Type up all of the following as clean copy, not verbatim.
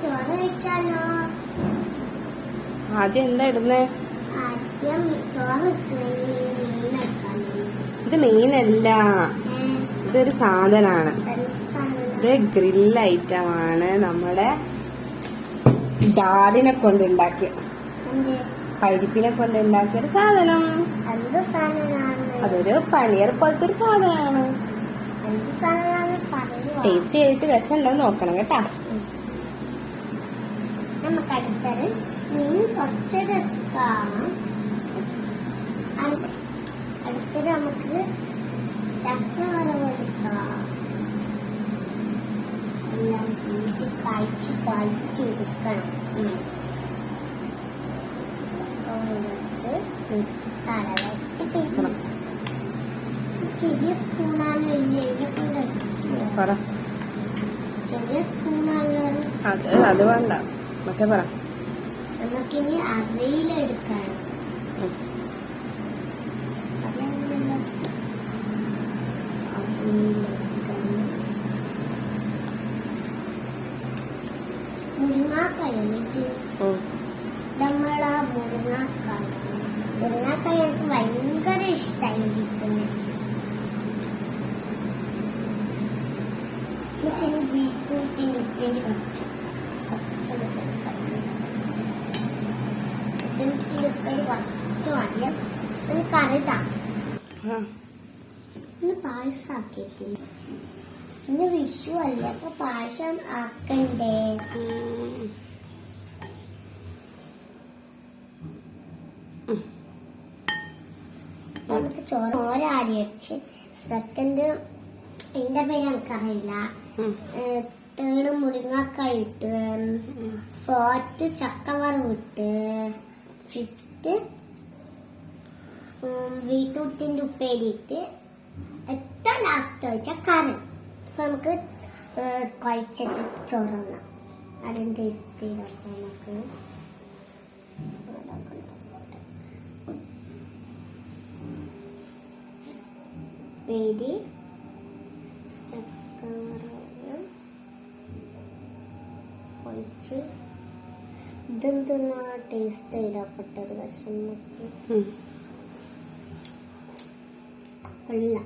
ചോറ് കഴിച്ചാലോ? ആദ്യം എന്താ ഇടുന്നേ? ആദ്യം ചോറ് ഇത് മീനല്ല, ഇതൊരു സാധനാണ്. ഇത് ഗ്രിൽ ഐറ്റമാണ്. നമ്മുടെ ഡാഡിനെ കൊണ്ടുണ്ടാക്കിയ, പരിപ്പിനെ കൊണ്ടുണ്ടാക്കിയ ഒരു സാധനം. അതൊരു പനീർ പോലത്തെ ഒരു സാധനമാണ്. ടേസ്റ്റ് ചെയ്തിട്ട് രസമുണ്ടോ നോക്കണം കേട്ടാ. നമുക്ക് അടുത്തത് മീൻ കുറച്ചെടുക്കാം. അടുത്തത് നമുക്ക് ചക്ക വറവെടുക്കാം. എല്ലാം കൂട്ടി കുഴച്ചെടുക്കണം. ചക്ക വറവെടുത്ത് കടവച്ച് പിടിക്കണം. ചെറിയ സ്പൂണാണ്, ചെറിയ സ്പൂണാണ്. അത് വേണ്ട, മറ്റേ പറ. നമുക്കിനി അവയിലെടുക്കാം. മുരിങ്ങാക്കായിട്ട് നമ്മളാ മുരിങ്ങാക്കായ എനിക്ക് ഭയങ്കര ഇഷ്ടമായിരിക്കുന്നത്. നമുക്കിനി ബീറ്റ്റൂട്ടിന് ഉപ്പേരി കുറച്ച് മതിയാ. കറിതാ ഇന്ന് പായസം ആക്കിയിട്ടില്ല. ഇന്ന് വിഷു അല്ലേ, അപ്പൊ പായസം ആക്കണ്ടേ. നമുക്ക് ചോരാടി വെച്ച് സെക്കൻഡ് എന്റെ പേര് എനിക്കറിയില്ല. തേർഡ് മുരിങ്ങക്കായ ഇട്ട്, ഫോർത്ത് ചക്കവറവ് ഇട്ട്, ഫിഫ്ത്ത് ബീറ്റ്റൂട്ടിന്റെ ഉപ്പേരി ഇട്ട്, ഏറ്റവും ലാസ്റ്റ് വെച്ചാൽ കറി. അപ്പൊ നമുക്ക് കുഴച്ചിട്ട് ചോറുണ്ണാം. അതിന് ടേസ്റ്റ് ചെയ്തപ്പോൾ നമുക്ക് ഉപ്പേരി ചക്കവറവ് കുഴച്ച് ഇതെന്തെന്നാ ടേസ്റ്റ് ഇടപ്പെട്ടത്. പക്ഷെ കൊള്ളാം.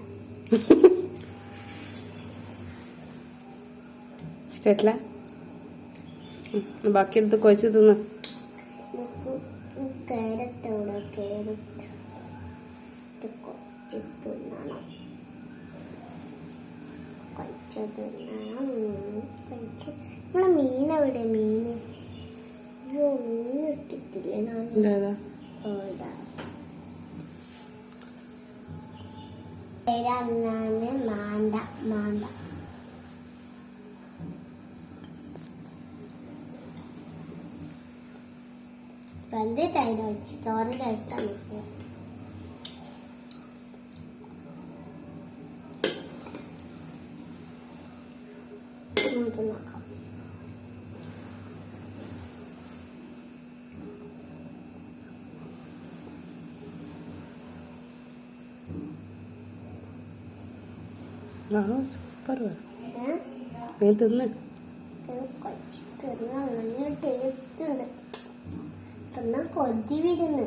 ഇഷ്ടല്ല. ബാക്കി എടുത്ത് കുഴച്ച് തിന്ന്. കേരത്തോടെ കേരറ്റ് കുറച്ച് തിന്നണം. കഴിച്ച് തിന്നണം. കഴിച്ച് നമ്മളെ മീനെവിടെ? മീന് അയ്യോ, മീൻ ഇട്ടിട്ടില്ലേ ഞാൻ. മാണ്ട മാണ്ട വെന്ത് തൈര വെച്ച് ചോറ് കഴിച്ചാൽ മതി. നമുക്ക് നോക്കാം. സൂപ്പർ. നീ തിന്ന്. ടേസ്റ്റ് ഉണ്ട്. തിന്നാൻ കൊതി വരുന്നു.